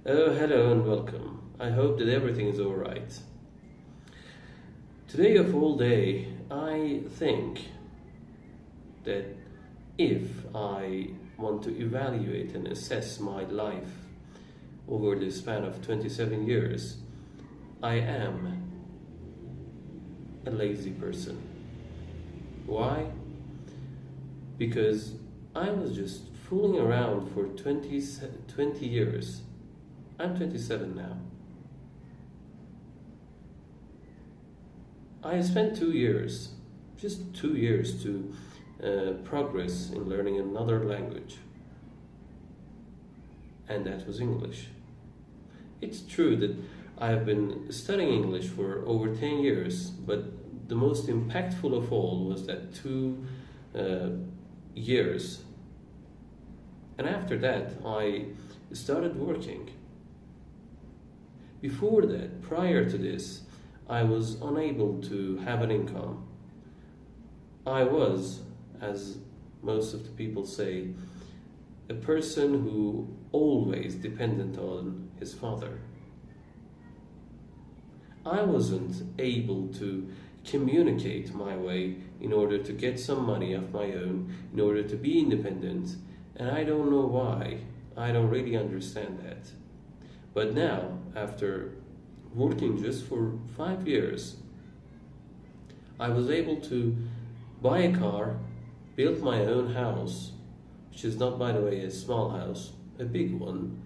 Oh, hello and welcome. I hope that everything is alright. Today of all day, I think that if I want to evaluate and assess my life over the span of 27 years, I am a lazy person. Why? Because I was just fooling around for 20 years. I'm 27 now. I spent 2 years, just 2 years, to progress in learning another language, and that was English. It's true that I have been studying English for over 10 years, but the most impactful of all was that 2 years. And after that, I started working. Before that, prior to this, I was unable to have an income. I was, as most of the people say, a person who always dependent on his father. I wasn't able to communicate my way in order to get some money of my own, in order to be independent, and I don't know why. I don't really understand that. But now, after working just for 5 years, I was able to buy a car, build my own house, which is not, by the way, a small house, a big one,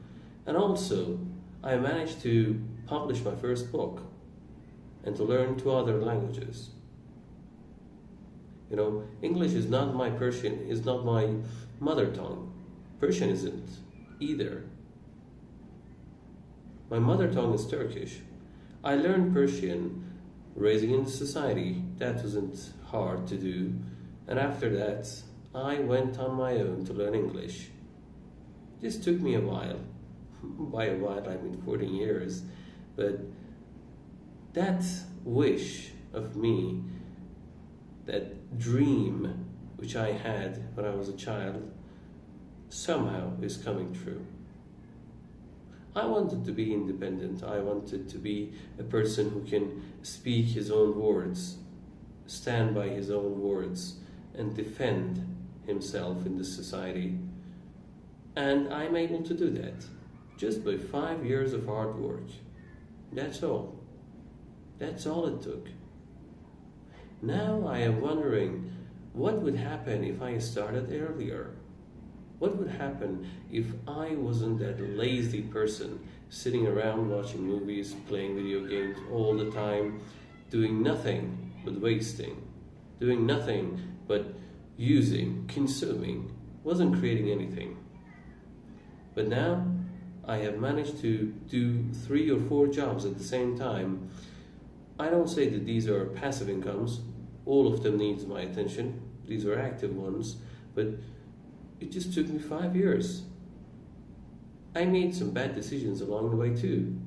and also I managed to publish my first book and to learn 2 other languages. You know, English is not my Persian, is not my mother tongue. Persian isn't either. My mother tongue is Turkish. I learned Persian raising in society. That wasn't hard to do. And after that, I went on my own to learn English. This took me a while. By a while, I mean 14 years. But that wish of me, that dream which I had when I was a child, somehow is coming true. I wanted to be independent. I wanted to be a person who can speak his own words, stand by his own words, and defend himself in the society. And I'm able to do that just by 5 years of hard work. That's all. That's all it took. Now I am wondering what would happen if I started earlier. What would happen if I wasn't that lazy person sitting around watching movies, playing video games all the time, doing nothing but wasting, doing nothing but using, consuming, wasn't creating anything. But now I have managed to do 3 or 4 jobs at the same time. I don't say that these are passive incomes. All of them needs my attention. These are active ones, but it just took me 5 years. I made some bad decisions along the way too,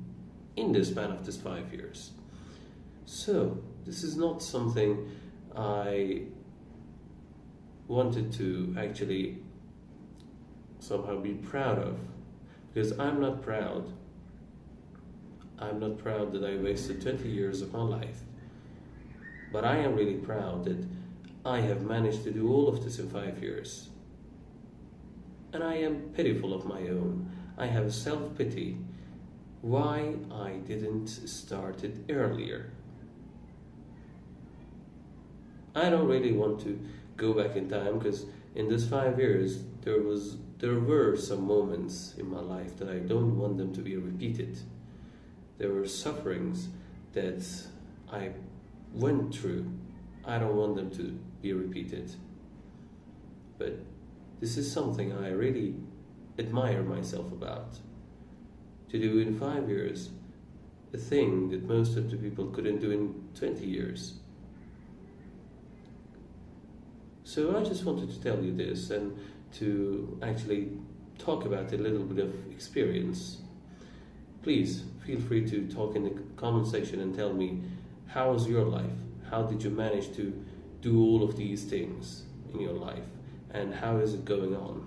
in the span of this 5 years. So, this is not something I wanted to actually somehow be proud of, because I'm not proud. I'm not proud that I wasted 20 years of my life. But I am really proud that I have managed to do all of this in 5 years. And I am pitiful of my own. I have self-pity. Why I didn't start it earlier. I don't really want to go back in time, because in this 5 years there were some moments in my life that I don't want them to be repeated. There were sufferings that I went through. I don't want them to be repeated. But this is something I really admire myself about. To do in 5 years a thing that most of the people couldn't do in 20 years. So I just wanted to tell you this and to actually talk about a little bit of experience. Please feel free to talk in the comment section and tell me, how was your life? How did you manage to do all of these things in your life? And how is it going on?